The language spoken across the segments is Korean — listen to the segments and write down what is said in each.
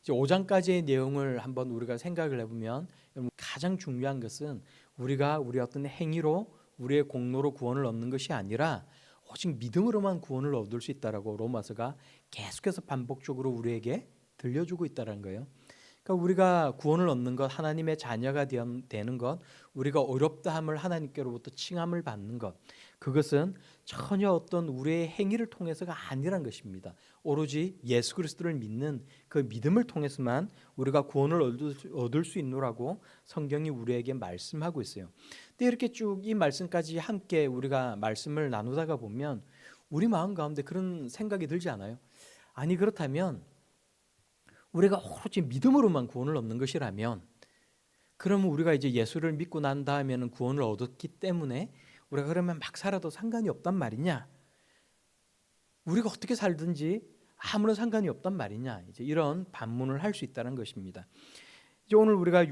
이제 5장까지의 내용을 한번 우리가 생각을 해보면 가장 중요한 것은 우리가 우리 어떤 행위로 우리의 공로로 구원을 얻는 것이 아니라 오직 믿음으로만 구원을 얻을 수 있다라고 로마서가 계속해서 반복적으로 우리에게 들려주고 있다는 거예요. 그러니까 우리가 구원을 얻는 것, 하나님의 자녀가 되는 것, 우리가 어렵다함을 하나님께로부터 칭함을 받는 것, 그것은 전혀 어떤 우리의 행위를 통해서가 아니란 것입니다. 오로지 예수 그리스도를 믿는 그 믿음을 통해서만 우리가 구원을 얻을 수 있노라고 성경이 우리에게 말씀하고 있어요. 근데 이렇게 쭉 이 말씀까지 함께 우리가 말씀을 나누다가 보면 우리 마음 가운데 그런 생각이 들지 않아요? 아니 그렇다면 우리가 오로지 믿음으로만 구원을 얻는 것이라면 그러면 우리가 이제 예수를 믿고 난 다음에는 구원을 얻었기 때문에 우리가 그러면 막 살아도 상관이 없단 말이냐? 우리가 어떻게 살든지 아무런 상관이 없단 말이냐? 이제 이런 반문을 할 수 있다는 것입니다. 이제 오늘 우리가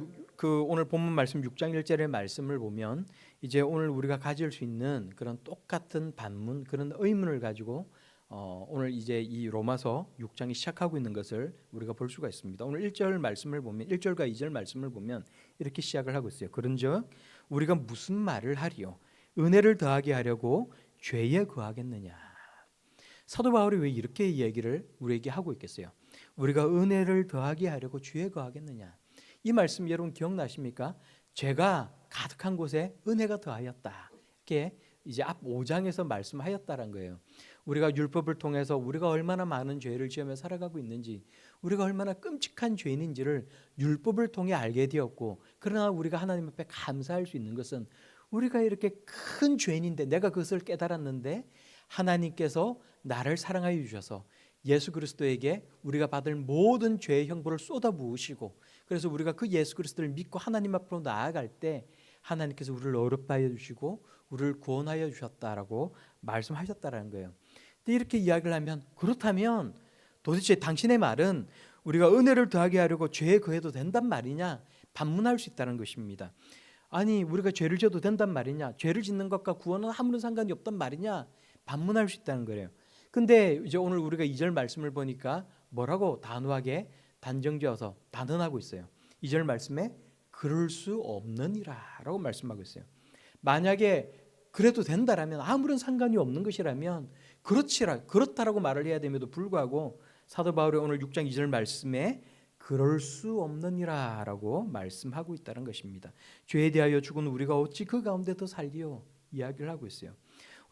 오늘 본문 말씀 6장 1절의 말씀을 보면 이제 오늘 우리가 가질 수 있는 그런 똑같은 반문, 그런 의문을 가지고 오늘 이제 이 로마서 6장이 시작하고 있는 것을 우리가 볼 수가 있습니다. 오늘 1절 말씀을 보면 1절과 2절 말씀을 보면 이렇게 시작을 하고 있어요. 그런즉 우리가 무슨 말을 하리요? 은혜를 더하게 하려고 죄에 거하겠느냐? 사도 바울이 왜 이렇게 얘기를 우리에게 하고 있겠어요? 우리가 은혜를 더하게 하려고 죄에 거하겠느냐? 이 말씀 여러분 기억나십니까? 죄가 가득한 곳에 은혜가 더하였다. 이렇게 이제 앞 5장에서 말씀하였다는 거예요. 우리가 율법을 통해서 우리가 얼마나 많은 죄를 지으며 살아가고 있는지, 우리가 얼마나 끔찍한 죄인인지를 율법을 통해 알게 되었고, 그러나 우리가 하나님 앞에 감사할 수 있는 것은 우리가 이렇게 큰 죄인인데 내가 그것을 깨달았는데 하나님께서 나를 사랑하여 주셔서 예수 그리스도에게 우리가 받을 모든 죄의 형벌을 쏟아부으시고, 그래서 우리가 그 예수 그리스도를 믿고 하나님 앞으로 나아갈 때 하나님께서 우리를 어렵게 주시고 우리를 구원하여 주셨다라고 말씀하셨다라는 거예요. 근데 이렇게 이야기를 하면, 그렇다면 도대체 당신의 말은 우리가 은혜를 더하게 하려고 죄에 거해도 된단 말이냐? 반문할 수 있다는 것입니다. 아니 우리가 죄를 지어도 된단 말이냐? 죄를 짓는 것과 구원은 아무런 상관이 없단 말이냐? 반문할 수 있다는 거예요. 근데 이제 오늘 우리가 2절 말씀을 보니까 뭐라고 단호하게 단정지어서 단언하고 있어요. 2절 말씀에 그럴 수 없느니라라고 말씀하고 있어요. 만약에 그래도 된다라면, 아무런 상관이 없는 것이라면 그렇다라고 말을 해야 됨에도 불구하고 사도 바울이 오늘 6장 2절 말씀에 그럴 수 없느니라라고 말씀하고 있다는 것입니다. 죄에 대하여 죽은 우리가 어찌 그 가운데 더 살리요? 이야기를 하고 있어요.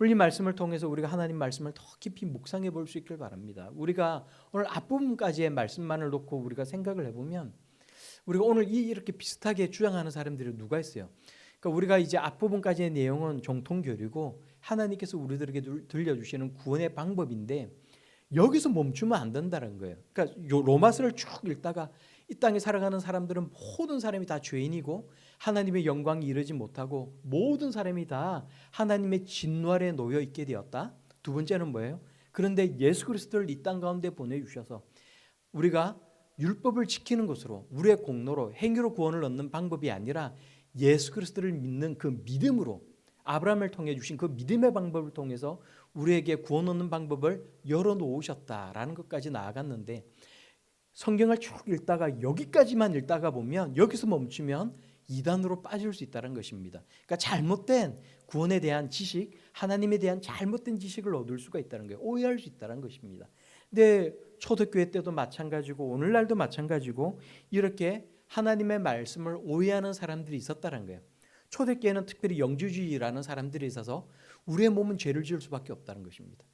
오늘 이 말씀을 통해서 우리가 하나님 말씀을 더 깊이 묵상해 볼 수 있길 바랍니다. 우리가 오늘 앞부분까지의 말씀만을 놓고 우리가 생각을 해보면, 우리가 오늘 이렇게 비슷하게 주장하는 사람들이 누가 있어요? 그러니까 우리가 이제 앞부분까지의 내용은 정통교리고 하나님께서 우리들에게 들려주시는 구원의 방법인데 여기서 멈추면 안 된다는 거예요. 그러니까 로마서를 쭉 읽다가 이 땅에 살아가는 사람들은 모든 사람이 다 죄인이고 하나님의 영광이 이르지 못하고 모든 사람이 다 하나님의 진노 아래 놓여 있게 되었다. 두 번째는 뭐예요? 그런데 예수 그리스도를 이 땅 가운데 보내주셔서 우리가 율법을 지키는 것으로, 우리의 공로로, 행위로 구원을 얻는 방법이 아니라 예수 그리스도를 믿는 그 믿음으로, 아브라함을 통해 주신 그 믿음의 방법을 통해서 우리에게 구원 얻는 방법을 열어놓으셨다라는 것까지 나아갔는데, 성경을 쭉 읽다가 여기까지만 읽다가 보면 여기서 멈추면 이단으로 빠질 수 있다는 것입니다. 그러니까 잘못된 구원에 대한 지식, 하나님에 대한 잘못된 지식을 얻을 수가 있다는 거예요. 오해할 수 있다는 것입니다. 근데 초대교회 때도 마찬가지고 오늘날도 마찬가지고 이렇게 하나님의 말씀을 오해하는 사람들이 있었다는 거예요. 초대교회는 특별히 영주주의라는 사람들이 있어서 우리의 몸은 죄를 지을 수밖에 없다는 것입니다.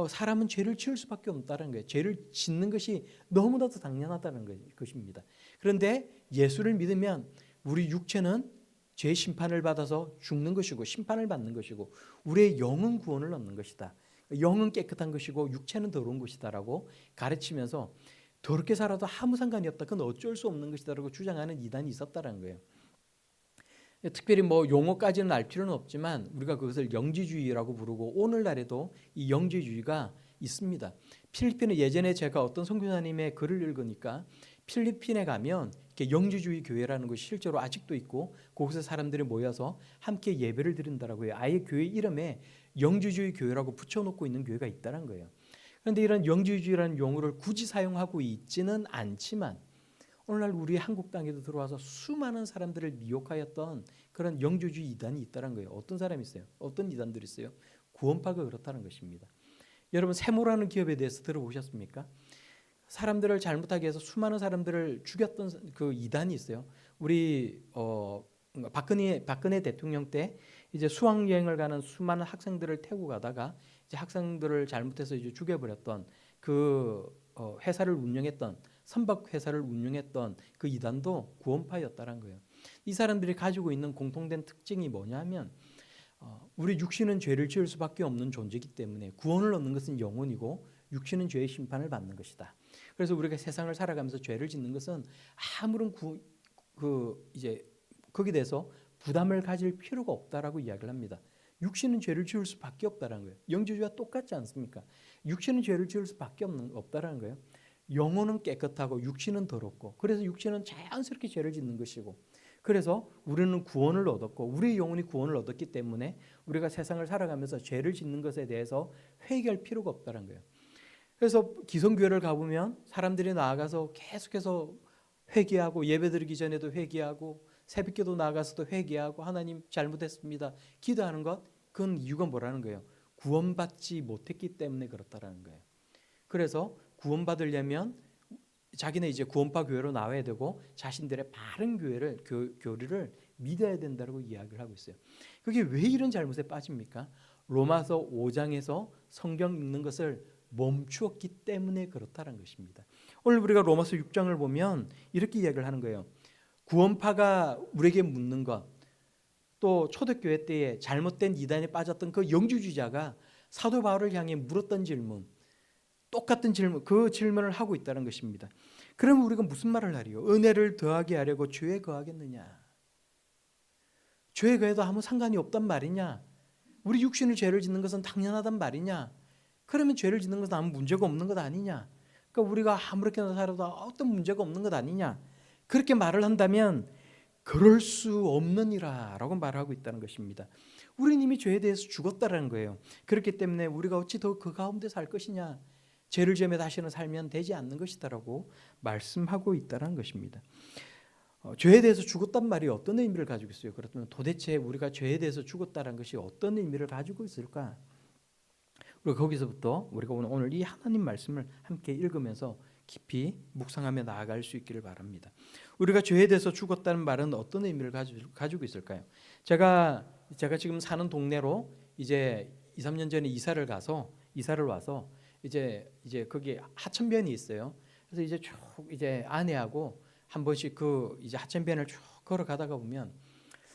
사람은 죄를 지을 수밖에 없다는 거예요. 죄를 짓는 것이 너무나도 당연하다는 것입니다. 그런데 예수를 믿으면 우리 육체는 죄 심판을 받아서 죽는 것이고 심판을 받는 것이고 우리의 영은 구원을 얻는 것이다. 영은 깨끗한 것이고 육체는 더러운 것이다라고 가르치면서 더럽게 살아도 아무 상관이 없다. 그건 어쩔 수 없는 것이다라고 주장하는 이단이 있었다는 거예요. 특별히 뭐 용어까지는 알 필요는 없지만 우리가 그것을 영지주의라고 부르고 오늘날에도 이 영지주의가 있습니다. 필리핀에 예전에 제가 어떤 선교사님의 글을 읽으니까 필리핀에 가면 이렇게 영지주의 교회라는 것이 실제로 아직도 있고 거기서 사람들이 모여서 함께 예배를 드린다라고 해요. 아예 교회 이름에 영지주의 교회라고 붙여놓고 있는 교회가 있다는 거예요. 그런데 이런 영지주의라는 용어를 굳이 사용하고 있지는 않지만 오늘날 우리 한국 땅에도 들어와서 수많은 사람들을 미혹하였던 그런 영주주의 이단이 있다는 거예요. 어떤 사람이 있어요? 어떤 이단들이 있어요? 구원파가 그렇다는 것입니다. 여러분 세모라는 기업에 대해서 들어보셨습니까? 사람들을 잘못하게 해서 수많은 사람들을 죽였던 그 이단이 있어요. 우리 박근혜 대통령 때 이제 수학 여행을 가는 수많은 학생들을 태우고 가다가 이제 학생들을 잘못해서 이제 죽여버렸던 그 회사를 운영했던 선박 회사를 운영했던 그 이단도 구원파였다는 거예요. 이 사람들이 가지고 있는 공통된 특징이 뭐냐면 우리 육신은 죄를 지을 수밖에 없는 존재이기 때문에 구원을 얻는 것은 영혼이고 육신은 죄의 심판을 받는 것이다. 그래서 우리가 세상을 살아가면서 죄를 짓는 것은 아무런 이제 거기에 대해서 부담을 가질 필요가 없다라고 이야기를 합니다. 육신은 죄를 지을 수밖에 없다는 거예요. 영주주의와 똑같지 않습니까? 육신은 죄를 지을 수밖에 없다라는 거예요. 영혼은 깨끗하고 육신은 더럽고 그래서 육신은 자연스럽게 죄를 짓는 것이고 그래서 우리는 구원을 얻었고 우리의 영혼이 구원을 얻었기 때문에 우리가 세상을 살아가면서 죄를 짓는 것에 대해서 회개할 필요가 없다는 거예요. 그래서 기성교회를 가보면 사람들이 나아가서 계속해서 회개하고 예배드리기 전에도 회개하고 새벽기도 나아가서도 회개하고 하나님 잘못했습니다 기도하는 것 그건 이유가 뭐라는 거예요? 구원받지 못했기 때문에 그렇다라는 거예요. 그래서 구원받으려면 자기는 이제 구원파 교회로 나와야 되고 자신들의 바른 교리를 믿어야 된다고 이야기를 하고 있어요. 그게 왜 이런 잘못에 빠집니까? 로마서 5장에서 성경 읽는 것을 멈추었기 때문에 그렇다는 것입니다. 오늘 우리가 로마서 6장을 보면 이렇게 이야기를 하는 거예요. 구원파가 우리에게 묻는 것, 또 초대교회 때에 잘못된 이단에 빠졌던 그 영주주의자가 사도 바울을 향해 물었던 질문, 똑같은 질문, 그 질문을 하고 있다는 것입니다. 그러면 우리가 무슨 말을 하리요? 은혜를 더하게 하려고 죄에 거하겠느냐? 죄에 거해도 아무 상관이 없단 말이냐? 우리 육신의 죄를 짓는 것은 당연하단 말이냐? 그러면 죄를 짓는 것은 아무 문제가 없는 것 아니냐? 그러니까 우리가 아무렇게나 살아도 어떤 문제가 없는 것 아니냐? 그렇게 말을 한다면 그럴 수 없느니라 라고 말하고 있다는 것입니다. 우리는 이미 죄에 대해서 죽었다라는 거예요. 그렇기 때문에 우리가 어찌 더 그 가운데 살 것이냐? 죄를 지으며 다시는 살면 되지 않는 것이다라고 말씀하고 있다는 것입니다. 죄에 대해서 죽었단 말이 어떤 의미를 가지고 있어요? 그렇다면 도대체 우리가 죄에 대해서 죽었다는 것이 어떤 의미를 가지고 있을까? 그리고 거기서부터 우리가 오늘 이 하나님 말씀을 함께 읽으면서 깊이 묵상하며 나아갈 수 있기를 바랍니다. 우리가 죄에 대해서 죽었다는 말은 어떤 의미를 가지고 있을까요? 제가 지금 사는 동네로 이제 2, 3년 전에 이사를 와서 이제 거기 하천변이 있어요. 그래서 이제 쭉 이제 아내하고 한 번씩 그 이제 하천변을 쭉 걸어가다가 보면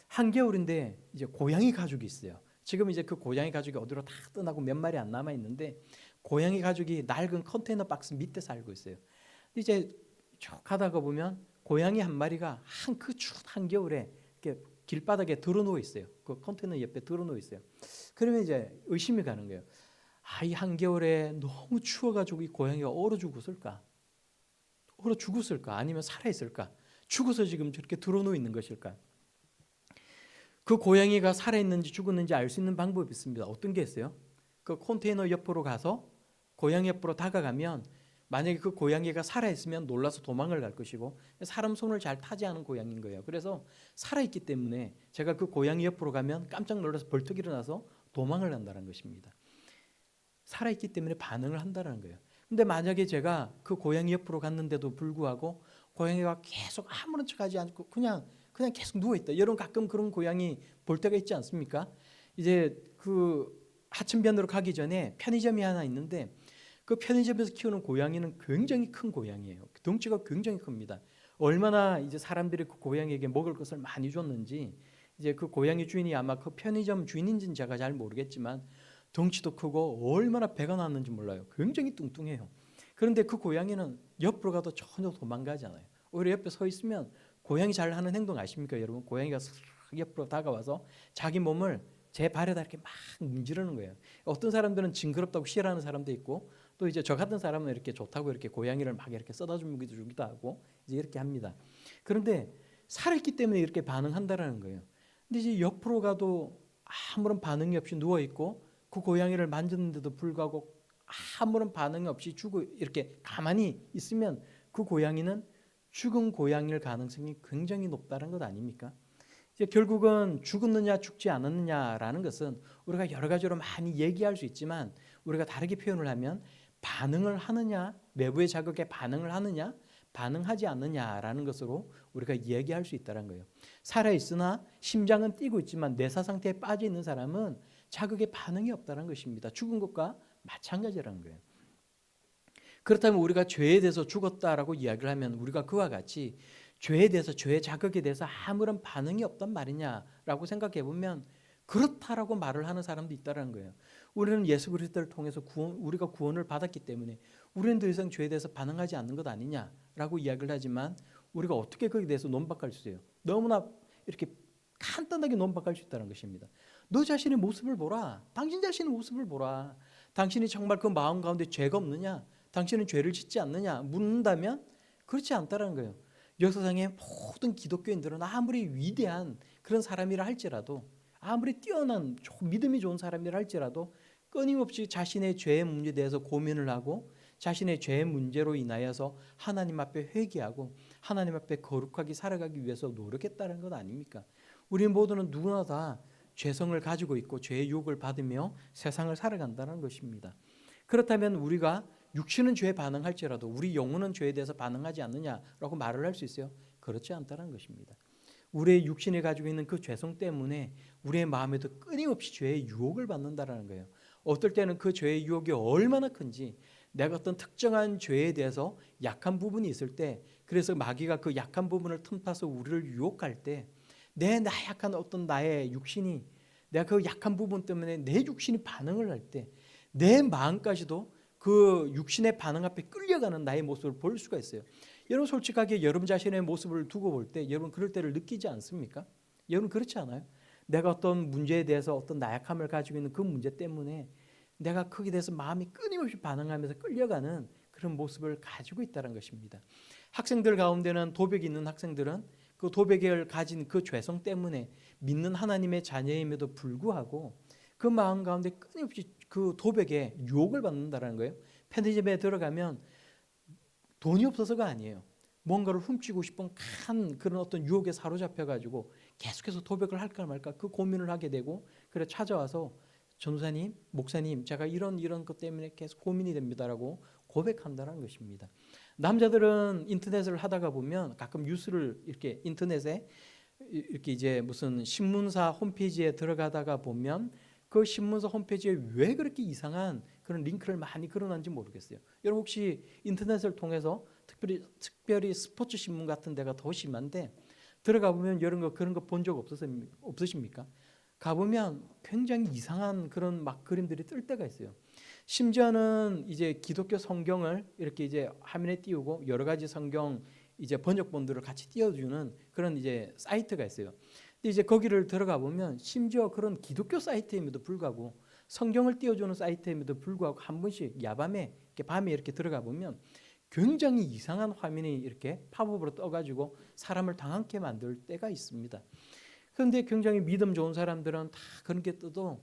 한겨울인데 이제 고양이 가족이 있어요. 지금 이제 그 고양이 가족이 어디로 다 떠나고 몇 마리 안 남아 있는데 고양이 가족이 낡은 컨테이너 박스 밑에 살고 있어요. 이제 쭉 가다가 보면 고양이 한 마리가 그 추운 한겨울에 이렇게 길바닥에 들어누워 있어요. 그 컨테이너 옆에 들어누워 있어요. 그러면 이제 의심이 가는 거예요. 이 한겨울에 너무 추워가지고 이 고양이가 얼어 죽었을까? 아니면 살아 있을까? 죽어서 지금 저렇게 들어누워 있는 것일까? 그 고양이가 살아 있는지 죽었는지 알 수 있는 방법이 있습니다. 어떤 게 있어요? 그 컨테이너 옆으로 가서 고양이 옆으로 다가가면 만약에 그 고양이가 살아 있으면 놀라서 도망을 갈 것이고 사람 손을 잘 타지 않은 고양이인 거예요. 그래서 살아 있기 때문에 제가 그 고양이 옆으로 가면 깜짝 놀라서 벌떡 일어나서 도망을 한다는 것입니다. 살아있기 때문에 반응을 한다는 거예요. 근데 만약에 제가 그 고양이 옆으로 갔는데도 불구하고 고양이가 계속 아무런 척하지 않고 그냥 계속 누워 있다. 여러분 가끔 그런 고양이 볼 때가 있지 않습니까? 이제 그 하천변으로 가기 전에 편의점이 하나 있는데 그 편의점에서 키우는 고양이는 굉장히 큰 고양이에요. 덩치가 굉장히 큽니다. 얼마나 이제 사람들이 그 고양이에게 먹을 것을 많이 줬는지 이제 그 고양이 주인이 아마 그 편의점 주인인지는 제가 잘 모르겠지만 덩치도 크고 얼마나 배가 나왔는지 몰라요. 굉장히 뚱뚱해요. 그런데 그 고양이는 옆으로 가도 전혀 도망가지 않아요. 오히려 옆에 서 있으면 고양이 잘 하는 행동 아십니까, 여러분? 고양이가 옆으로 다가와서 자기 몸을 제 발에다 이렇게 막 문지르는 거예요. 어떤 사람들은 징그럽다고 싫어하는 사람도 있고 또 이제 저 같은 사람은 이렇게 좋다고 이렇게 고양이를 막 이렇게 써다 주기도 하고 이제 이렇게 합니다. 그런데 살아있기 때문에 이렇게 반응한다라는 거예요. 근데 이제 옆으로 가도 아무런 반응이 없이 누워 있고 그 고양이를 만졌는데도 불구하고 아무런 반응이 없이 이렇게 가만히 있으면 그 고양이는 죽은 고양이일 가능성이 굉장히 높다는 것 아닙니까? 이제 결국은 죽었느냐 죽지 않았느냐라는 것은 우리가 여러 가지로 많이 얘기할 수 있지만 우리가 다르게 표현을 하면 반응을 하느냐, 외부의 자극에 반응을 하느냐, 반응하지 않느냐라는 것으로 우리가 얘기할 수 있다는 거예요. 살아있으나 심장은 뛰고 있지만 뇌사 상태에 빠져 있는 사람은 자극에 반응이 없다는 것입니다. 죽은 것과 마찬가지라는 거예요. 그렇다면 우리가 죄에 대해서 죽었다라고 이야기를 하면 우리가 그와 같이 죄에 대해서, 죄의 자극에 대해서 아무런 반응이 없단 말이냐라고 생각해 보면 그렇다라고 말을 하는 사람도 있다는 거예요. 우리는 예수 그리스도를 통해서 우리가 구원을 받았기 때문에 우리는 더 이상 죄에 대해서 반응하지 않는 것 아니냐라고 이야기를 하지만 우리가 어떻게 거기에 대해서 논박할 수 있어요? 너무나 이렇게 간단하게 논박할 수 있다는 것입니다. 너 자신의 모습을 보라. 당신 자신의 모습을 보라. 당신이 정말 그 마음 가운데 죄가 없느냐? 당신은 죄를 짓지 않느냐? 묻는다면 그렇지 않다는 거예요. 역사상의 모든 기독교인들은 아무리 위대한 그런 사람이라 할지라도, 아무리 뛰어난 믿음이 좋은 사람이라 할지라도 끊임없이 자신의 죄의 문제에 대해서 고민을 하고 자신의 죄의 문제로 인하여서 하나님 앞에 회개하고 하나님 앞에 거룩하게 살아가기 위해서 노력했다는 것 아닙니까? 우리 모두는 누구나 다 죄성을 가지고 있고 죄의 유혹을 받으며 세상을 살아간다는 것입니다. 그렇다면 우리가 육신은 죄에 반응할지라도 우리 영혼은 죄에 대해서 반응하지 않느냐라고 말을 할 수 있어요? 그렇지 않다는 것입니다. 우리의 육신이 가지고 있는 그 죄성 때문에 우리의 마음에도 끊임없이 죄의 유혹을 받는다는 거예요. 어떨 때는 그 죄의 유혹이 얼마나 큰지, 내가 어떤 특정한 죄에 대해서 약한 부분이 있을 때, 그래서 마귀가 그 약한 부분을 틈타서 우리를 유혹할 때 내 나약한 어떤 나의 육신이, 내가 그 약한 부분 때문에 내 육신이 반응을 할 때 내 마음까지도 그 육신의 반응 앞에 끌려가는 나의 모습을 볼 수가 있어요. 여러분 솔직하게 여러분 자신의 모습을 두고 볼 때 여러분 그럴 때를 느끼지 않습니까? 여러분 그렇지 않아요? 내가 어떤 문제에 대해서 어떤 나약함을 가지고 있는 그 문제 때문에 내가 거기에 대해서 마음이 끊임없이 반응하면서 끌려가는 그런 모습을 가지고 있다는 것입니다. 학생들 가운데는 도벽이 있는 학생들은 그 도벽을 가진 그 죄성 때문에 믿는 하나님의 자녀임에도 불구하고 그 마음 가운데 끊임없이 그 도벽에 유혹을 받는다는 거예요. 편의점에 들어가면 돈이 없어서가 아니에요. 뭔가를 훔치고 싶은 큰 그런 어떤 유혹에 사로잡혀가지고 계속해서 도벽을 할까 말까 그 고민을 하게 되고, 그래 찾아와서 전도사님, 목사님, 제가 이런 것 때문에 계속 고민이 됩니다라고 고백한다는 것입니다. 남자들은 인터넷을 하다가 보면 가끔 뉴스를 이렇게 인터넷에 이렇게 이제 무슨 신문사 홈페이지에 들어가다가 보면 그 신문사 홈페이지에 왜 그렇게 이상한 그런 링크를 많이 걸어놨는지 모르겠어요. 여러분 혹시 인터넷을 통해서 특별히 스포츠 신문 같은 데가 더 심한데 들어가 보면 그런 거 본 적 없으십니까? 가보면 굉장히 이상한 그런 막 그림들이 뜰 때가 있어요. 심지어는 이제 기독교 성경을 이렇게 이제 화면에 띄우고 여러 가지 성경 이제 번역본들을 같이 띄워주는 그런 이제 사이트가 있어요. 근데 이제 거기를 들어가 보면 심지어 그런 기독교 사이트임에도 불구하고 성경을 띄워주는 사이트임에도 불구하고 한 번씩 야밤에 이렇게 밤에 이렇게 들어가 보면 굉장히 이상한 화면이 이렇게 팝업으로 떠가지고 사람을 당황케 만들 때가 있습니다. 그런데 굉장히 믿음 좋은 사람들은 다 그런 게 떠도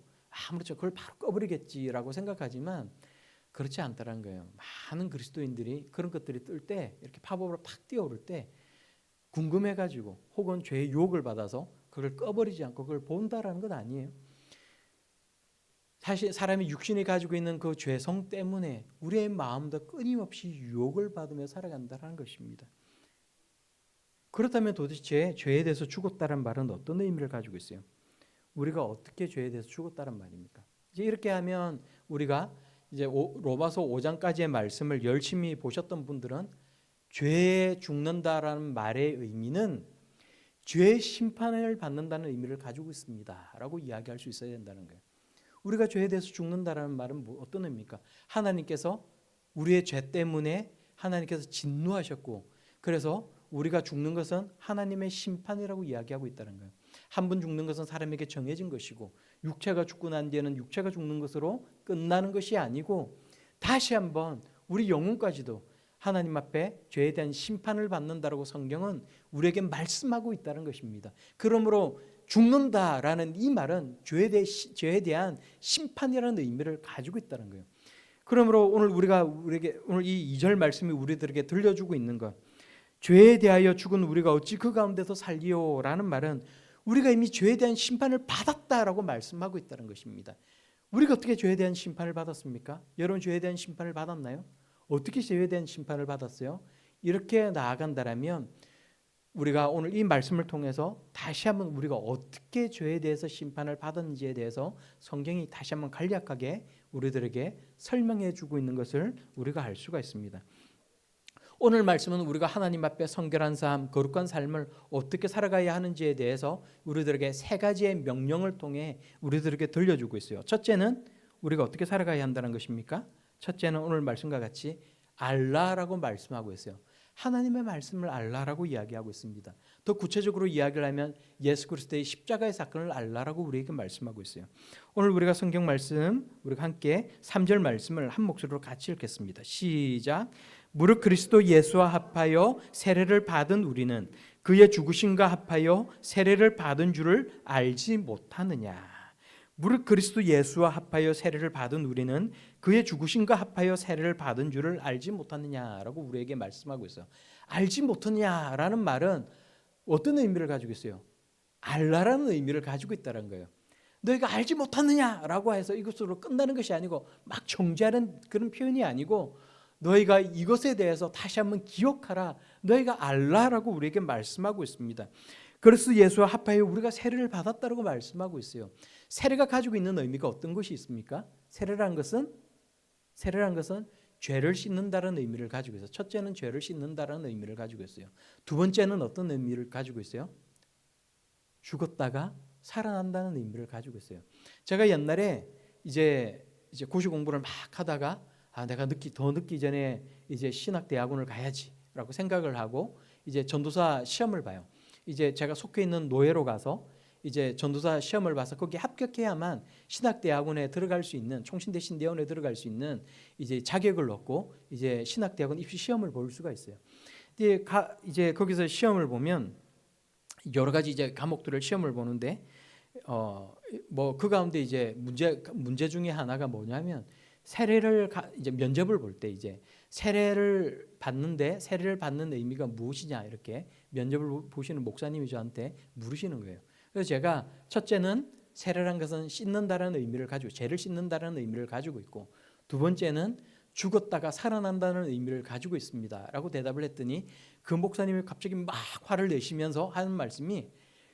아무렇죠 그걸 바로 꺼버리겠지라고 생각하지만 그렇지 않다는 거예요. 많은 그리스도인들이 그런 것들이 뜰 때 이렇게 팝업으로 팍 뛰어오를 때 궁금해가지고 혹은 죄의 유혹을 받아서 그걸 꺼버리지 않고 그걸 본다라는 건 아니에요. 사실 사람이 육신이 가지고 있는 그 죄성 때문에 우리의 마음도 끊임없이 유혹을 받으며 살아간다는 것입니다. 그렇다면 도대체 죄에 대해서 죽었다는 말은 어떤 의미를 가지고 있어요? 우리가 어떻게 죄에 대해서 죽었다는 말입니까? 이제 이렇게 하면 우리가 이제 로마서 5장까지의 말씀을 열심히 보셨던 분들은 죄에 죽는다라는 말의 의미는 죄의 심판을 받는다는 의미를 가지고 있습니다라고 이야기할 수 있어야 된다는 거예요. 우리가 죄에 대해서 죽는다라는 말은 어떤 의미입니까? 하나님께서 우리의 죄 때문에 하나님께서 진노하셨고 그래서 우리가 죽는 것은 하나님의 심판이라고 이야기하고 있다는 거예요. 한 번 죽는 것은 사람에게 정해진 것이고 육체가 죽고 난 뒤에는 육체가 죽는 것으로 끝나는 것이 아니고 다시 한번 우리 영혼까지도 하나님 앞에 죄에 대한 심판을 받는다라고 성경은 우리에게 말씀하고 있다는 것입니다. 그러므로 죽는다라는 이 말은 죄에 대한 심판이라는 의미를 가지고 있다는 거예요. 그러므로 오늘 우리에게 오늘 이 2절 말씀이 우리들에게 들려주고 있는 것, 죄에 대하여 죽은 우리가 어찌 그 가운데서 살리오라는 말은 우리가 이미 죄에 대한 심판을 받았다라고 말씀하고 있다는 것입니다. 우리가 어떻게 죄에 대한 심판을 받았습니까? 여러분 죄에 대한 심판을 받았나요? 어떻게 죄에 대한 심판을 받았어요? 이렇게 나아간다라면 우리가 오늘 이 말씀을 통해서 다시 한번 우리가 어떻게 죄에 대해서 심판을 받았는지에 대해서 성경이 다시 한번 간략하게 우리들에게 설명해 주고 있는 것을 우리가 알 수가 있습니다. 오늘 말씀은 우리가 하나님 앞에 성결한 삶, 거룩한 삶을 어떻게 살아가야 하는지에 대해서 우리들에게 세 가지의 명령을 통해 우리들에게 들려주고 있어요. 첫째는 우리가 어떻게 살아가야 한다는 것입니까? 첫째는 오늘 말씀과 같이 알라라고 말씀하고 있어요. 하나님의 말씀을 알라라고 이야기하고 있습니다. 더 구체적으로 이야기를 하면 예수 그리스도의 십자가의 사건을 알라라고 우리에게 말씀하고 있어요. 오늘 우리가 성경 말씀 우리가 함께 3절 말씀을 한 목소리로 같이 읽겠습니다. 시작. 무릇 그리스도 예수와 합하여 세례를 받은 우리는 그의 죽으심과 합하여 세례를 받은 줄을 알지 못하느냐. 무릇 그리스도 예수와 합하여 세례를 받은 우리는 그의 죽으심과 합하여 세례를 받은 줄을 알지 못하느냐라고 우리에게 말씀하고 있어요. 알지 못하느냐라는 말은 어떤 의미를 가지고 있어요? 알라라는 의미를 가지고 있다는 거예요. 너희가 알지 못하느냐라고 해서 이것으로 끝나는 것이 아니고 막 정죄하는 그런 표현이 아니고 너희가 이것에 대해서 다시 한번 기억하라. 너희가 알라라고 우리에게 말씀하고 있습니다. 그리스도 예수와 합하여 우리가 세례를 받았다고 말씀하고 있어요. 세례가 가지고 있는 의미가 어떤 것이 있습니까? 세례란 것은 죄를 씻는다는 의미를 가지고 있어요. 첫째는 죄를 씻는다는 의미를 가지고 있어요. 두 번째는 어떤 의미를 가지고 있어요? 죽었다가 살아난다는 의미를 가지고 있어요. 제가 옛날에 이제 고시 공부를 막 하다가 내가 더 늦기 전에 이제 신학대학원을 가야지라고 생각을 하고 이제 전도사 시험을 봐요. 이제 제가 속해 있는 노예로 가서 이제 전도사 시험을 봐서 거기에 합격해야만 신학대학원에 들어갈 수 있는 총신대 신대원에 들어갈 수 있는 이제 자격을 얻고 이제 신학대학원 입시 시험을 볼 수가 있어요. 이제 거기서 시험을 보면 여러 가지 이제 과목들을 시험을 보는데 뭐 그 가운데 이제 문제 중에 하나가 뭐냐면 세례를 이제 면접을 볼 때 이제 세례를 받는 의미가 무엇이냐 이렇게 면접을 보시는 목사님이 저한테 물으시는 거예요. 그래서 제가 첫째는 세례란 것은 씻는다라는 의미를 가지고 죄를 씻는다라는 의미를 가지고 있고 두 번째는 죽었다가 살아난다는 의미를 가지고 있습니다라고 대답을 했더니 그 목사님이 갑자기 막 화를 내시면서 하는 말씀이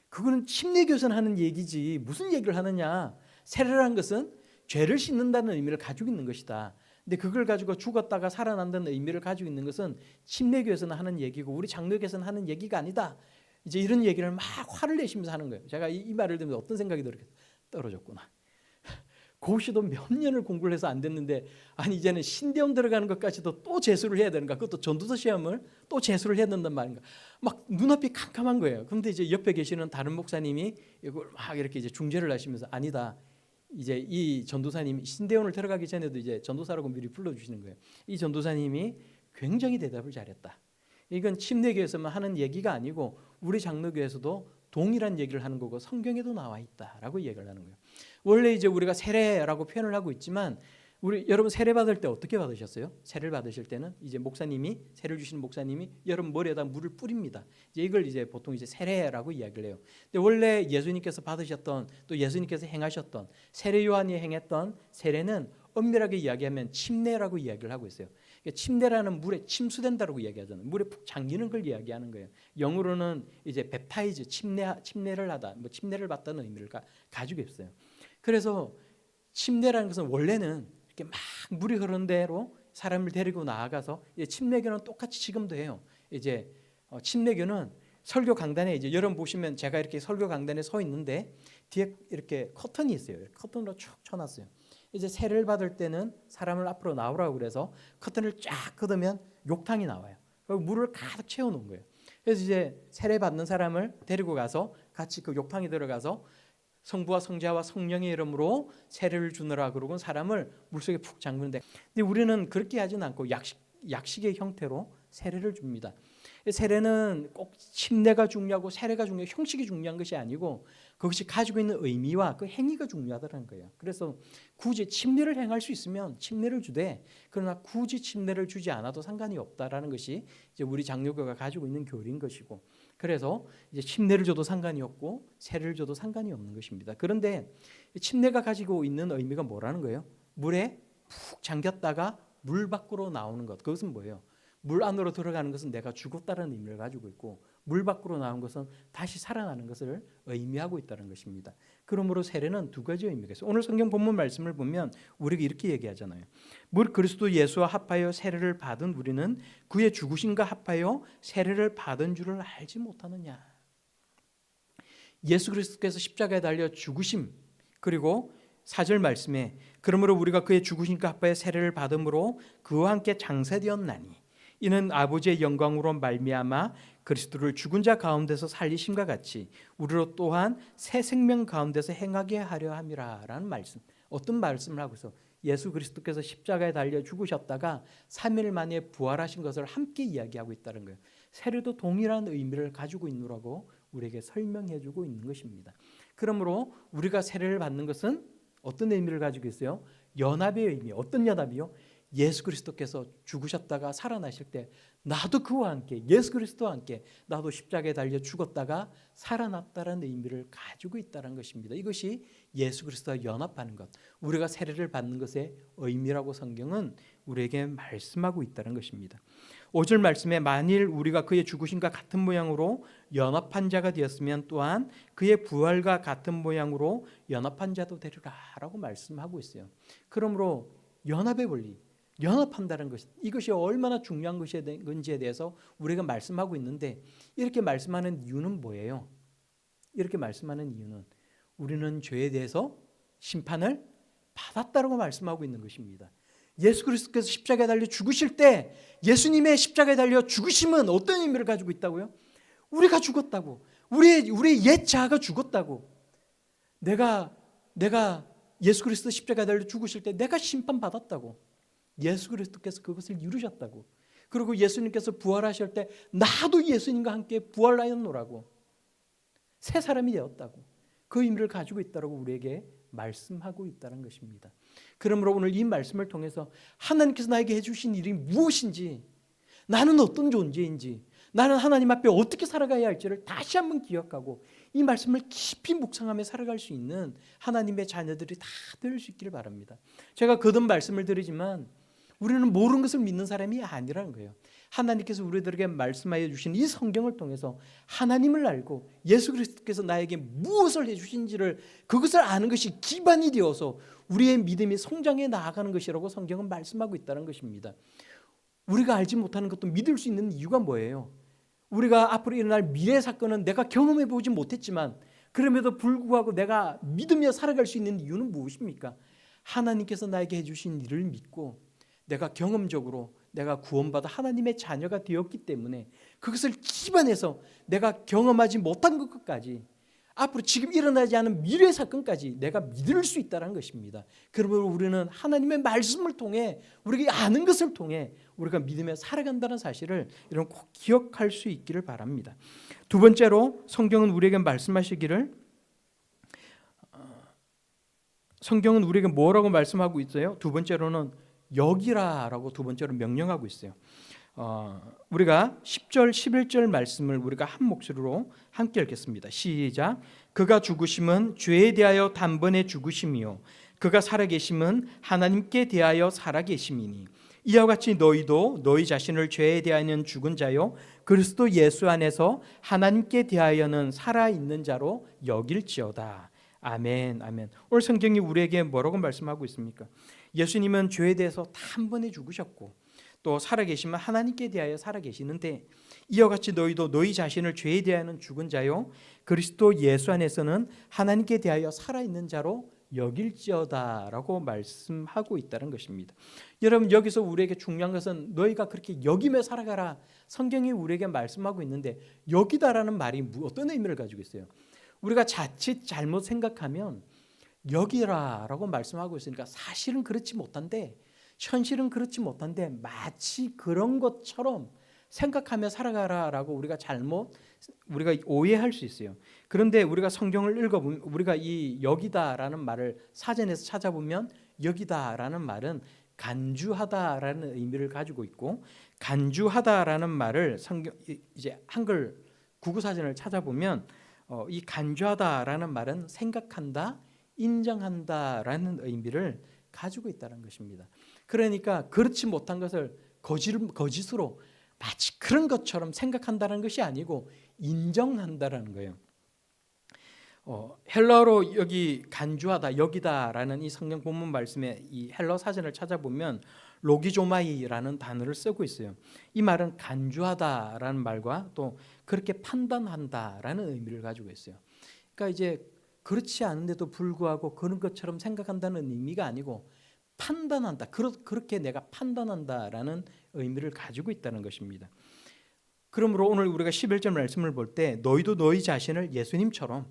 그거는 침례교에서 하는 얘기지 무슨 얘기를 하느냐. 세례란 것은 죄를 씻는다는 의미를 가지고 있는 것이다. 근데 그걸 가지고 죽었다가 살아난다는 의미를 가지고 있는 것은 침례교에서는 하는 얘기고 우리 장로교에서는 하는 얘기가 아니다. 이제 이런 얘기를 막 화를 내시면서 하는 거예요. 제가 이 말을 들으면서 어떤 생각이 떨어졌구나. 고시도 몇 년을 공부를 해서 안 됐는데 아니 이제는 신대원 들어가는 것까지도 또 재수를 해야 되는가? 그것도 전도사 시험을 또 재수를 해야 된단 말인가? 막 눈앞이 캄캄한 거예요. 그런데 이제 옆에 계시는 다른 목사님이 이걸 막 이렇게 이제 중재를 하시면서 아니다. 이제 이 전도사님이 신대원을 들어가기 전에도 이제 전도사라고 미리 불러주시는 거예요. 이 전도사님이 굉장히 대답을 잘했다. 이건 침례교에서만 하는 얘기가 아니고 우리 장로교에서도 동일한 얘기를 하는 거고 성경에도 나와 있다라고 얘기를 하는 거예요. 원래 이제 우리가 세례라고 표현을 하고 있지만 여러분 세례 받을 때 어떻게 받으셨어요? 세례를 받으실 때는 이제 세례를 주시는 목사님이 여러분 머리에다 물을 뿌립니다. 이제 이걸 이제 보통 이제 세례라고 이야기를 해요. 근데 원래 예수님께서 받으셨던 또 예수님께서 행하셨던 세례 요한이 행했던 세례는 엄밀하게 이야기하면 침례라고 이야기를 하고 있어요. 침례라는 물에 침수된다라고 이야기하잖아요. 물에 푹 잠기는 걸 이야기하는 거예요. 영어로는 이제 베프타이즈 침례를 하다, 뭐 침례를 받다는 의미를 가지고 있어요. 그래서 침례라는 것은 원래는 이렇게 막 물이 흐르는 대로 사람을 데리고 나아가서 침례교는 똑같이 지금도 해요. 이제 침례교는 설교 강단에 이제 여러분 보시면 제가 이렇게 설교 강단에 서 있는데 뒤에 이렇게 커튼이 있어요. 커튼으로 쭉 쳐놨어요. 이제 세례를 받을 때는 사람을 앞으로 나오라고 그래서 커튼을 쫙 걷으면 욕탕이 나와요. 그리고 물을 가득 채워놓은 거예요. 그래서 이제 세례 받는 사람을 데리고 가서 같이 그 욕탕에 들어가서 성부와 성자와 성령의 이름으로 세례를 주느라 그러고 사람을 물속에 푹 잠그는데 근데 우리는 그렇게 하지는 않고 약식의 형태로 세례를 줍니다. 세례는 꼭 침례가 중요하고 세례가 중요하고 형식이 중요한 것이 아니고 그것이 가지고 있는 의미와 그 행위가 중요하다는 거예요. 그래서 굳이 침례를 행할 수 있으면 침례를 주되, 그러나 굳이 침례를 주지 않아도 상관이 없다라는 것이 이제 우리 장로교가 가지고 있는 교리인 것이고, 그래서 이제 침례를 줘도 상관이 없고 세례를 줘도 상관이 없는 것입니다. 그런데 침례가 가지고 있는 의미가 뭐라는 거예요? 물에 푹 잠겼다가 물 밖으로 나오는 것. 그것은 뭐예요? 물 안으로 들어가는 것은 내가 죽었다는 의미를 가지고 있고, 물 밖으로 나온 것은 다시 살아나는 것을 의미하고 있다는 것입니다. 그러므로 세례는 두 가지 의미가 있어요. 오늘 성경 본문 말씀을 보면 우리가 이렇게 얘기하잖아요. 물 그리스도 예수와 합하여 세례를 받은 우리는 그의 죽으심과 합하여 세례를 받은 줄을 알지 못하느냐. 예수 그리스도께서 십자가에 달려 죽으심, 그리고 4절 말씀에 그러므로 우리가 그의 죽으심과 합하여 세례를 받음으로 그와 함께 장사되었나니 이는 아버지의 영광으로 말미암아 그리스도를 죽은 자 가운데서 살리심과 같이 우리로 또한 새 생명 가운데서 행하게 하려 함이라라는 말씀. 어떤 말씀을 하고 있어? 예수 그리스도께서 십자가에 달려 죽으셨다가 3일 만에 부활하신 것을 함께 이야기하고 있다는 거예요. 세례도 동일한 의미를 가지고 있노라고 우리에게 설명해 주고 있는 것입니다. 그러므로 우리가 세례를 받는 것은 어떤 의미를 가지고 있어요? 연합의 의미. 어떤 연합이요? 예수 그리스도께서 죽으셨다가 살아나실 때 나도 그와 함께, 예수 그리스도와 함께 나도 십자가에 달려 죽었다가 살아났다는 의미를 가지고 있다는 것입니다. 이것이 예수 그리스도와 연합하는 것, 우리가 세례를 받는 것의 의미라고 성경은 우리에게 말씀하고 있다는 것입니다. 5절 말씀에 만일 우리가 그의 죽으심과 같은 모양으로 연합한 자가 되었으면 또한 그의 부활과 같은 모양으로 연합한 자도 되리라 라고 말씀하고 있어요. 그러므로 연합의 원리, 연합한다는 것, 이것이 얼마나 중요한 것인지에 대해서 우리가 말씀하고 있는데, 이렇게 말씀하는 이유는 뭐예요? 이렇게 말씀하는 이유는 우리는 죄에 대해서 심판을 받았다라고 말씀하고 있는 것입니다. 예수 그리스도께서 십자가에 달려 죽으실 때 예수님의 십자가에 달려 죽으심은 어떤 의미를 가지고 있다고요? 우리가 죽었다고, 우리의 옛 자아가 죽었다고. 내가 예수 그리스도 십자가에 달려 죽으실 때 내가 심판받았다고. 예수 그리스도께서 그것을 이루셨다고. 그리고 예수님께서 부활하실 때 나도 예수님과 함께 부활하였노라고, 새 사람이 되었다고, 그 의미를 가지고 있다고 우리에게 말씀하고 있다는 것입니다. 그러므로 오늘 이 말씀을 통해서 하나님께서 나에게 해주신 일이 무엇인지, 나는 어떤 존재인지, 나는 하나님 앞에 어떻게 살아가야 할지를 다시 한번 기억하고 이 말씀을 깊이 묵상하며 살아갈 수 있는 하나님의 자녀들이 다 될 수 있기를 바랍니다. 제가 거듭 말씀을 드리지만 우리는 모르는 것을 믿는 사람이 아니라는 거예요. 하나님께서 우리들에게 말씀하여 주신 이 성경을 통해서 하나님을 알고 예수 그리스도께서 나에게 무엇을 해주신지를, 그것을 아는 것이 기반이 되어서 우리의 믿음이 성장해 나아가는 것이라고 성경은 말씀하고 있다는 것입니다. 우리가 알지 못하는 것도 믿을 수 있는 이유가 뭐예요? 우리가 앞으로 일어날 미래 사건은 내가 경험해 보지 못했지만 그럼에도 불구하고 내가 믿으며 살아갈 수 있는 이유는 무엇입니까? 하나님께서 나에게 해주신 일을 믿고 내가 경험적으로 내가 구원받아 하나님의 자녀가 되었기 때문에 그것을 기반해서 내가 경험하지 못한 것까지, 앞으로 지금 일어나지 않은 미래 사건까지 내가 믿을 수 있다는 것입니다. 그러므로 우리는 하나님의 말씀을 통해, 우리가 아는 것을 통해 우리가 믿으며 살아간다는 사실을 여러분 꼭 기억할 수 있기를 바랍니다. 두 번째로 성경은 우리에게 말씀하시기를, 성경은 우리에게 뭐라고 말씀하고 있어요? 두 번째로는 여기라라고 두 번째로 명령하고 있어요. 우리가 10절 11절 말씀을 우리가 한 목소리로 함께 읽겠습니다. 시작. 그가 죽으심은 죄에 대하여 단번에 죽으심이요 그가 살아계심은 하나님께 대하여 살아계심이니 이와 같이 너희도 너희 자신을 죄에 대하여는 죽은 자요 그리스도 예수 안에서 하나님께 대하여는 살아있는 자로 여길지어다. 아멘, 아멘. 오늘 성경이 우리에게 뭐라고 말씀하고 있습니까? 예수님은 죄에 대해서 단번에 죽으셨고 또 살아계시면 하나님께 대하여 살아계시는데, 이와 같이 너희도 너희 자신을 죄에 대하여는 죽은 자요 그리스도 예수 안에서는 하나님께 대하여 살아있는 자로 여길지어다라고 말씀하고 있다는 것입니다. 여러분, 여기서 우리에게 중요한 것은 너희가 그렇게 여기며 살아가라, 성경이 우리에게 말씀하고 있는데 여기다라는 말이 어떤 의미를 가지고 있어요? 우리가 자칫 잘못 생각하면 여기라라고 말씀하고 있으니까 사실은 그렇지 못한데, 현실은 그렇지 못한데 마치 그런 것처럼 생각하며 살아가라라고 우리가 오해할 수 있어요. 그런데 우리가 성경을 읽어보면 우리가 이 여기다라는 말을 사전에서 찾아보면 여기다라는 말은 간주하다라는 의미를 가지고 있고, 간주하다라는 말을 이제 한글 구구사전을 찾아보면 이 간주하다라는 말은 생각한다, 인정한다라는 의미를 가지고 있다는 것입니다. 그러니까 그렇지 못한 것을 거짓으로 마치 그런 것처럼 생각한다는 것이 아니고 인정한다라는 거예요. 헬라어로 여기 간주하다, 여기다라는 이 성경 본문 말씀에 이 헬라어 사전을 찾아보면 로기조마이라는 단어를 쓰고 있어요. 이 말은 간주하다라는 말과 또 그렇게 판단한다라는 의미를 가지고 있어요. 그러니까 이제 그렇지 않은데도 불구하고 그런 것처럼 생각한다는 의미가 아니고 판단한다, 그렇게 내가 판단한다라는 의미를 가지고 있다는 것입니다. 그러므로 오늘 우리가 11절 말씀을 볼 때 너희도 너희 자신을 예수님처럼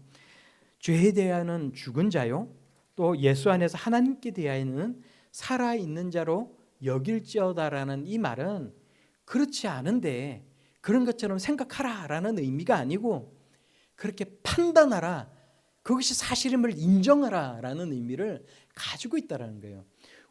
죄에 대하여는 죽은 자요 또 예수 안에서 하나님께 대하여는 살아있는 자로 여길지어다라는 이 말은 그렇지 않은데 그런 것처럼 생각하라라는 의미가 아니고 그렇게 판단하라, 그것이 사실임을 인정하라라는 의미를 가지고 있다는 거예요.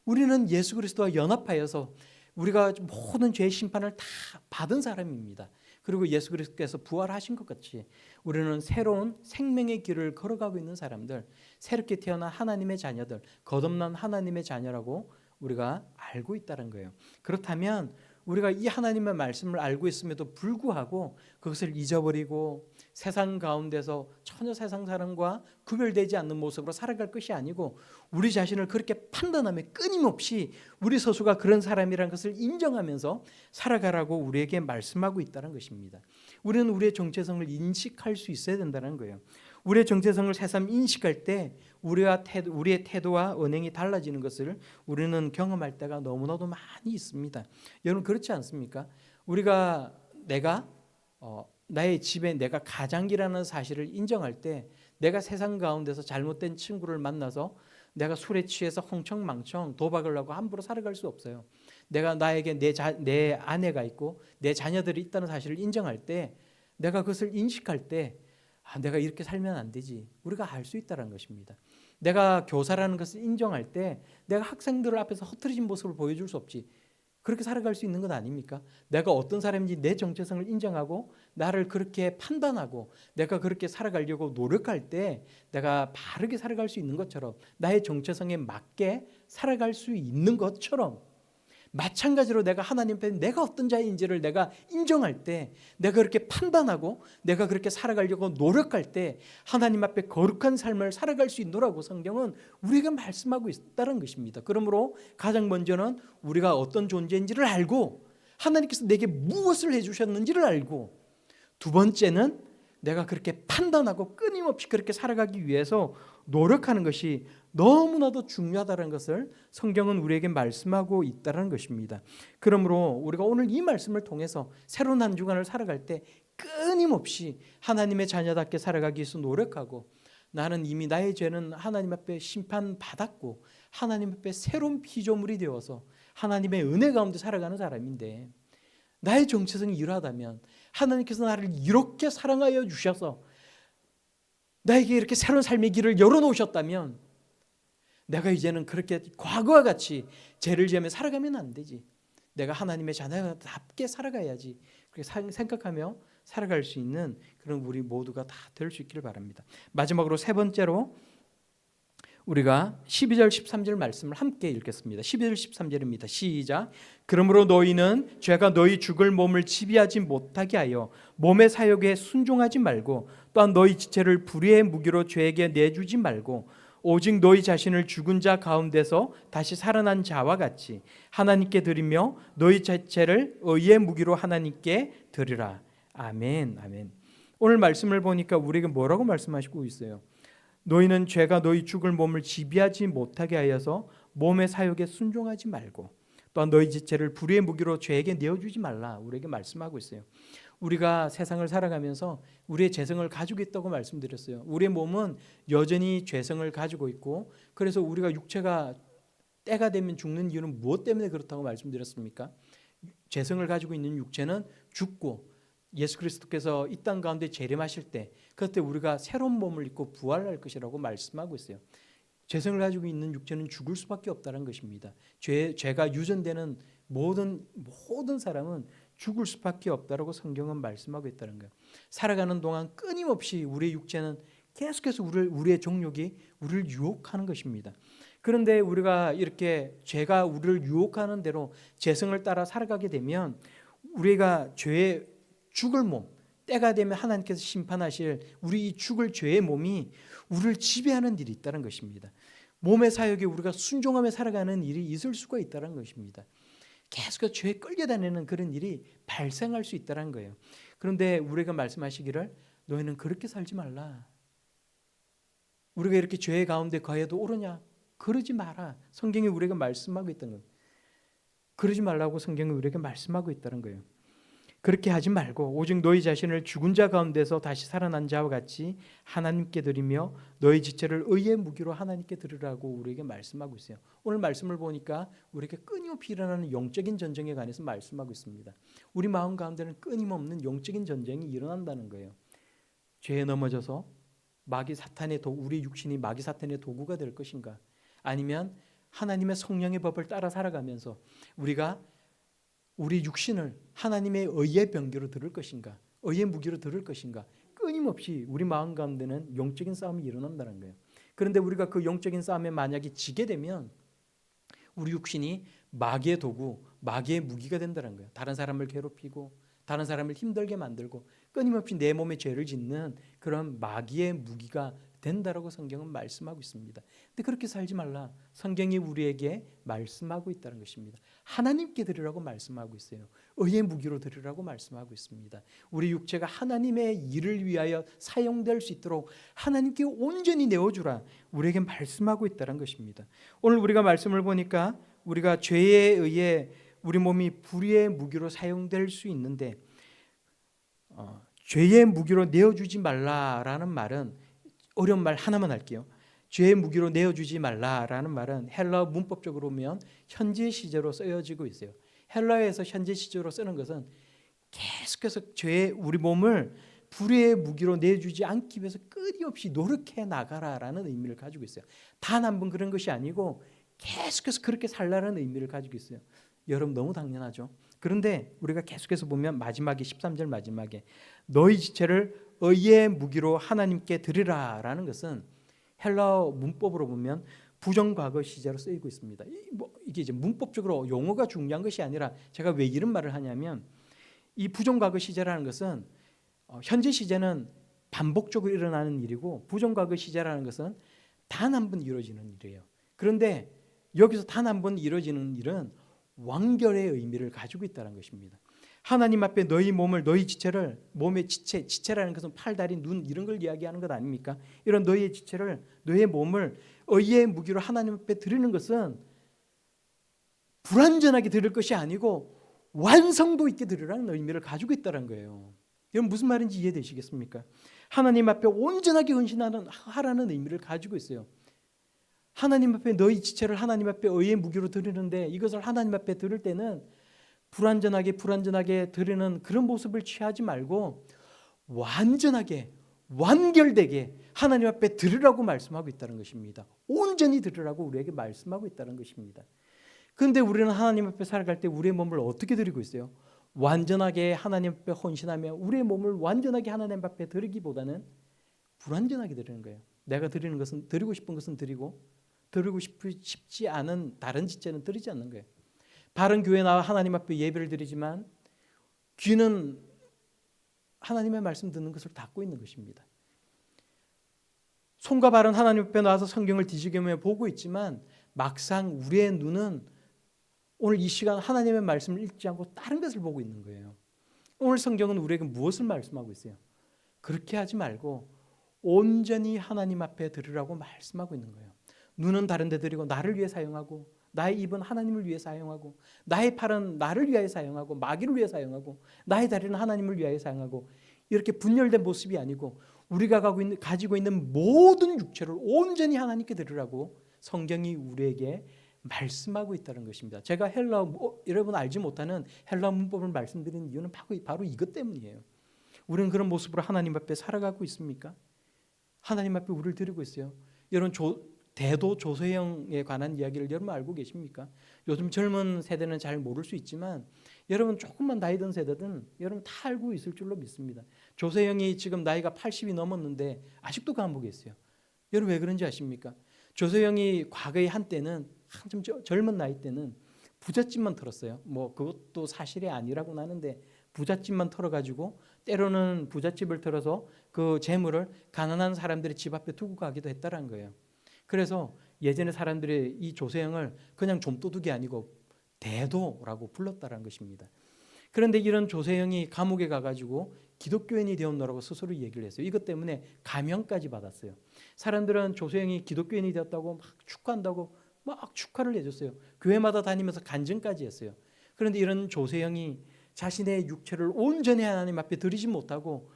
우리는 예수 그리스도와 연합하여서 우리가 모든 죄의 심판을 다 받은 사람입니다. 그리고 예수 그리스도께서 부활하신 것 같이 우리는 새로운 생명의 길을 걸어가고 있는 사람들, 새롭게 태어난 하나님의 자녀들, 거듭난 하나님의 자녀라고 우리가 알고 있다는 거예요. 그렇다면 우리가 이 하나님의 말씀을 알고 있음에도 불구하고 그것을 잊어버리고 세상 가운데서 전혀 세상 사람과 구별되지 않는 모습으로 살아갈 것이 아니고 우리 자신을 그렇게 판단하며 끊임없이 우리 스스로가 그런 사람이라는 것을 인정하면서 살아가라고 우리에게 말씀하고 있다는 것입니다. 우리는 우리의 정체성을 인식할 수 있어야 된다는 거예요. 우리의 정체성을 새삼 인식할 때 우리의 태도와 언행이 달라지는 것을 우리는 경험할 때가 너무나도 많이 있습니다. 여러분 그렇지 않습니까? 내가 나의 집에 내가 가장이라는 사실을 인정할 때 내가 세상 가운데서 잘못된 친구를 만나서 내가 술에 취해서 흥청망청 도박을 하고 함부로 살아갈 수 없어요. 나에게 내 아내가 있고 내 자녀들이 있다는 사실을 인정할 때 내가 그것을 인식할 때 내가 이렇게 살면 안 되지. 우리가 알 수 있다는 것입니다. 내가 교사라는 것을 인정할 때 내가 학생들 앞에서 흐트러진 모습을 보여줄 수 없지. 그렇게 살아갈 수 있는 것 아닙니까? 내가 어떤 사람인지 내 정체성을 인정하고 나를 그렇게 판단하고 내가 그렇게 살아가려고 노력할 때 내가 바르게 살아갈 수 있는 것처럼 나의 정체성에 맞게 살아갈 수 있는 것처럼 마찬가지로 내가 하나님 앞에 내가 어떤 자인지를 내가 인정할 때 내가 그렇게 판단하고 내가 그렇게 살아가려고 노력할 때 하나님 앞에 거룩한 삶을 살아갈 수 있노라고 성경은 우리가 말씀하고 있다는 것입니다. 그러므로 가장 먼저는 우리가 어떤 존재인지를 알고 하나님께서 내게 무엇을 해주셨는지를 알고, 두 번째는 내가 그렇게 판단하고 끊임없이 그렇게 살아가기 위해서 노력하는 것이 너무나도 중요하다는 것을 성경은 우리에게 말씀하고 있다는 것입니다. 그러므로 우리가 오늘 이 말씀을 통해서 새로운 한 주간을 살아갈 때 끊임없이 하나님의 자녀답게 살아가기 위해서 노력하고, 나는 이미 나의 죄는 하나님 앞에 심판받았고 하나님 앞에 새로운 피조물이 되어서 하나님의 은혜 가운데 살아가는 사람인데, 나의 정체성이 이러하다면 하나님께서 나를 이렇게 사랑하여 주셔서 나에게 이렇게 새로운 삶의 길을 열어놓으셨다면 내가 이제는 그렇게 과거와 같이 죄를 지으며 살아가면 안 되지. 내가 하나님의 자녀답게 살아가야지. 그렇게 생각하며 살아갈 수 있는 그런 우리 모두가 다 될 수 있기를 바랍니다. 마지막으로 세 번째로 우리가 12절 13절 말씀을 함께 읽겠습니다. 12절 13절입니다. 시작. 그러므로 너희는 죄가 너희 죽을 몸을 지배하지 못하게 하여 몸의 사욕에 순종하지 말고 또한 너희 지체를 불의의 무기로 죄에게 내주지 말고 오직 너희 자신을 죽은 자 가운데서 다시 살아난 자와 같이 하나님께 드리며 너희 자체를 의의 무기로 하나님께 드리라. 아멘. 아멘. 오늘 말씀을 보니까 우리에게 뭐라고 말씀하시고 있어요? 너희는 죄가 너희 죽을 몸을 지배하지 못하게 하여서 몸의 사욕에 순종하지 말고 또한 너희 지체를 불의의 무기로 죄에게 내어주지 말라. 우리에게 말씀하고 있어요. 우리가 세상을 살아가면서 우리의 죄성을 가지고 있다고 말씀드렸어요. 우리의 몸은 여전히 죄성을 가지고 있고, 그래서 우리가 육체가 때가 되면 죽는 이유는 무엇 때문에 그렇다고 말씀드렸습니까? 죄성을 가지고 있는 육체는 죽고 예수 그리스도께서 이 땅 가운데 재림하실 때 그때 우리가 새로운 몸을 입고 부활할 것이라고 말씀하고 있어요. 죄성을 가지고 있는 육체는 죽을 수밖에 없다는 것입니다. 죄가 유전되는 모든 사람은 죽을 수밖에 없다라고 성경은 말씀하고 있다는 거예요. 살아가는 동안 끊임없이 우리의 육체는 계속해서 우리의 정욕이 우리를 유혹하는 것입니다. 그런데 우리가 이렇게 죄가 우리를 유혹하는 대로 죄성을 따라 살아가게 되면 우리가 죄의 죽을 몸, 때가 되면 하나님께서 심판하실 우리 이 죽을 죄의 몸이 우리를 지배하는 일이 있다는 것입니다. 몸의 사역에 우리가 순종하며 살아가는 일이 있을 수가 있다는 것입니다. 계속해서 죄에 끌려다니는 그런 일이 발생할 수 있다는 거예요. 그런데 우리가 말씀하시기를 너희는 그렇게 살지 말라. 우리가 이렇게 죄 가운데 거해도 옳으냐? 그러지 마라. 성경이 우리에게 말씀하고 있다는 거예요. 그러지 말라고 성경이 우리에게 말씀하고 있다는 거예요. 그렇게 하지 말고 오직 너희 자신을 죽은 자 가운데서 다시 살아난 자와 같이 하나님께 드리며 너희 지체를 의의 무기로 하나님께 드리라고 우리에게 말씀하고 있어요. 오늘 말씀을 보니까 우리에게 끊임없이 일어나는 영적인 전쟁에 관해서 말씀하고 있습니다. 우리 마음 가운데는 끊임없는 영적인 전쟁이 일어난다는 거예요. 죄에 넘어져서 우리 육신이 마귀 사탄의 도구가 될 것인가? 아니면 하나님의 성령의 법을 따라 살아가면서 우리가 우리 육신을 하나님의 의의 병기로 들을 것인가? 의의 무기로 들을 것인가? 끊임없이 우리 마음 가운데는 영적인 싸움이 일어난다는 거예요. 그런데 우리가 그 영적인 싸움에 만약에 지게 되면 우리 육신이 마귀의 도구, 마귀의 무기가 된다는 거예요. 다른 사람을 괴롭히고 다른 사람을 힘들게 만들고 끊임없이 내 몸에 죄를 짓는 그런 마귀의 무기가 된다라고 성경은 말씀하고 있습니다. 근데 그렇게 살지 말라. 성경이 우리에게 말씀하고 있다는 것입니다. 하나님께 드리라고 말씀하고 있어요. 의의 무기로 드리라고 말씀하고 있습니다. 우리 육체가 하나님의 일을 위하여 사용될 수 있도록 하나님께 온전히 내어주라. 우리에게 말씀하고 있다는 것입니다. 오늘 우리가 말씀을 보니까 우리가 죄에 의해 우리 몸이 불의의 무기로 사용될 수 있는데 죄의 무기로 내어주지 말라라는 말은 어려운 말 하나만 할게요. 죄의 무기로 내어주지 말라라는 말은 헬라어 문법적으로 보면 현재 시제로 쓰여지고 있어요. 헬라어에서 현재 시제로 쓰는 것은 계속해서 우리 몸을 불의의 무기로 내주지 않기 위해서 끊임없이 노력해 나가라라는 의미를 가지고 있어요. 단 한 번 그런 것이 아니고 계속해서 그렇게 살라는 의미를 가지고 있어요. 여러분 너무 당연하죠. 그런데 우리가 계속해서 보면 마지막에 13절 마지막에 너희 지체를 의의 무기로 하나님께 드리라라는 것은 헬라어 문법으로 보면 부정과거 시제로 쓰이고 있습니다. 이게 이제 문법적으로 용어가 중요한 것이 아니라 제가 왜 이런 말을 하냐면 이 부정과거 시제라는 것은 현재 시제는 반복적으로 일어나는 일이고 부정과거 시제라는 것은 단 한 번 이루어지는 일이에요. 그런데 여기서 단 한 번 이루어지는 일은 완결의 의미를 가지고 있다는 것입니다. 하나님 앞에 너희 몸을 너희 지체를 몸의 지체라는 것은 팔, 다리, 눈 이런 걸 이야기하는 것 아닙니까? 이런 너희의 지체를 너희의 몸을 의의 무기로 하나님 앞에 드리는 것은 불완전하게 드릴 것이 아니고 완성도 있게 드리라는 의미를 가지고 있다는 거예요. 여러분 무슨 말인지 이해되시겠습니까? 하나님 앞에 온전하게 헌신하라는 의미를 가지고 있어요. 하나님 앞에 너희 지체를 하나님 앞에 의의 무기로 드리는데 이것을 하나님 앞에 드릴 때는 불완전하게 드리는 그런 모습을 취하지 말고 완전하게 완결되게 하나님 앞에 드리라고 말씀하고 있다는 것입니다. 온전히 드리라고 우리에게 말씀하고 있다는 것입니다. 그런데 우리는 하나님 앞에 살아갈 때 우리의 몸을 어떻게 드리고 있어요? 완전하게 하나님 앞에 헌신하며 우리의 몸을 완전하게 하나님 앞에 드리기보다는 불완전하게 드리는 거예요. 내가 드리는 것은 드리고 싶은 것은 드리고 싶지 않은 다른 지체는 드리지 않는 거예요. 바른 교회 나와 하나님 앞에 예배를 드리지만 귀는 하나님의 말씀 듣는 것을 닫고 있는 것입니다. 손과 발은 하나님 앞에 나와서 성경을 뒤지기며 보고 있지만 막상 우리의 눈은 오늘 이 시간 하나님의 말씀을 읽지 않고 다른 것을 보고 있는 거예요. 오늘 성경은 우리에게 무엇을 말씀하고 있어요? 그렇게 하지 말고 온전히 하나님 앞에 드리라고 말씀하고 있는 거예요. 눈은 다른 데 드리고 나를 위해 사용하고 나의 입은 하나님을 위해 사용하고 나의 팔은 나를 위하여 사용하고 마귀를 위해 사용하고 나의 다리는 하나님을 위하여 사용하고 이렇게 분열된 모습이 아니고 우리가 가지고 있는 모든 육체를 온전히 하나님께 드리라고 성경이 우리에게 말씀하고 있다는 것입니다. 제가 헬라 여러분 알지 못하는 헬라 문법을 말씀드리는 이유는 바로 이것 때문이에요. 우리는 그런 모습으로 하나님 앞에 살아가고 있습니까? 하나님 앞에 우리를 드리고 있어요. 여러분 대도 조세형에 관한 이야기를 여러분 알고 계십니까? 요즘 젊은 세대는 잘 모를 수 있지만 여러분 조금만 나이 든 세대든 여러분 다 알고 있을 줄로 믿습니다. 조세형이 지금 나이가 80이 넘었는데 아직도 감옥에 있어요. 여러분 왜 그런지 아십니까? 조세형이 과거에 한때는 한참 젊은 나이 때는 부잣집만 털었어요. 뭐 그것도 사실이 아니라고는 하는데 부잣집만 털어가지고 때로는 부잣집을 털어서 그 재물을 가난한 사람들의 집 앞에 두고 가기도 했다는 거예요. 그래서 예전에 사람들이 이 조세형을 그냥 좀도둑이 아니고 대도라고 불렀다는 것입니다. 그런데 이런 조세형이 감옥에 가가지고 기독교인이 되었노라고 스스로 얘기를 했어요. 이것 때문에 감형까지 받았어요. 사람들은 조세형이 기독교인이 되었다고 막 축하한다고 막 축하를 해줬어요. 교회마다 다니면서 간증까지 했어요. 그런데 이런 조세형이 자신의 육체를 온전히 하나님 앞에 드리지 못하고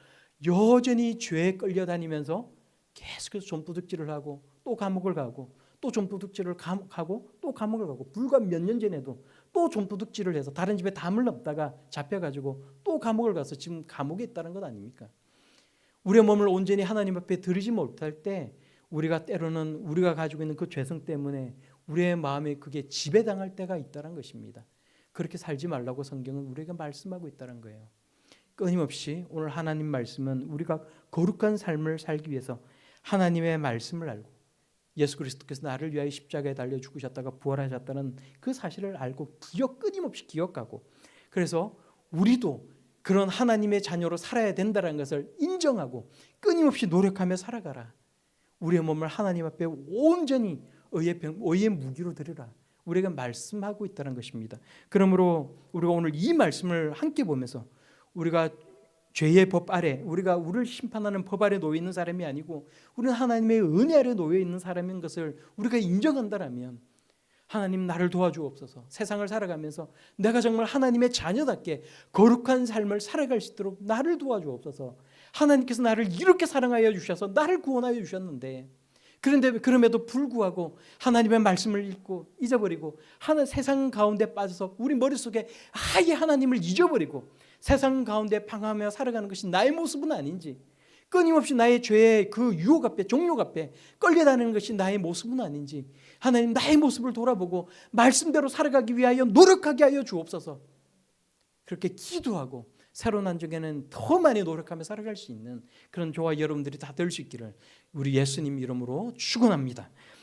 여전히 죄에 끌려다니면서 계속해서 좀도둑질을 하고 또 감옥을 가고 또 좀도둑질을 하고 또 감옥을 가고 불과 몇 년 전에도 또 좀도둑질을 해서 다른 집에 담을 넘다가 잡혀가지고 또 감옥을 가서 지금 감옥에 있다는 것 아닙니까? 우리의 몸을 온전히 하나님 앞에 드리지 못할 때 우리가 때로는 우리가 가지고 있는 그 죄성 때문에 우리의 마음에 그게 지배당할 때가 있다는 것입니다. 그렇게 살지 말라고 성경은 우리에게 말씀하고 있다는 거예요. 끊임없이 오늘 하나님 말씀은 우리가 거룩한 삶을 살기 위해서 하나님의 말씀을 알고 예수 그리스도께서 나를 위하여 십자가에 달려 죽으셨다가 부활하셨다는 그 사실을 알고 끊임없이 기억하고 그래서 우리도 그런 하나님의 자녀로 살아야 된다는 것을 인정하고 끊임없이 노력하며 살아가라. 우리의 몸을 하나님 앞에 온전히 의의 무기로 드리라. 우리가 말씀하고 있다는 것입니다. 그러므로 우리가 오늘 이 말씀을 함께 보면서 우리가 죄의 법 아래 우리를 심판하는 법 아래 놓여 있는 사람이 아니고 우리는 하나님의 은혜 아래 놓여 있는 사람인 것을 우리가 인정한다라면 하나님 나를 도와주옵소서. 세상을 살아가면서 내가 정말 하나님의 자녀답게 거룩한 삶을 살아갈 수 있도록 나를 도와주옵소서. 하나님께서 나를 이렇게 사랑하여 주셔서 나를 구원하여 주셨는데 그런데 그럼에도 불구하고 하나님의 말씀을 읽고 잊어버리고 세상 가운데 빠져서 우리 머릿속에 아예 하나님을 잊어버리고 세상 가운데 방황하며 살아가는 것이 나의 모습은 아닌지 끊임없이 나의 죄의 그 유혹 앞에 종욕 앞에 끌려다니는 것이 나의 모습은 아닌지 하나님 나의 모습을 돌아보고 말씀대로 살아가기 위하여 노력하게 하여 주옵소서. 그렇게 기도하고 새로운 한 주에는 더 많이 노력하며 살아갈 수 있는 그런 저와 여러분들이 다 될 수 있기를 우리 예수님 이름으로 축원합니다.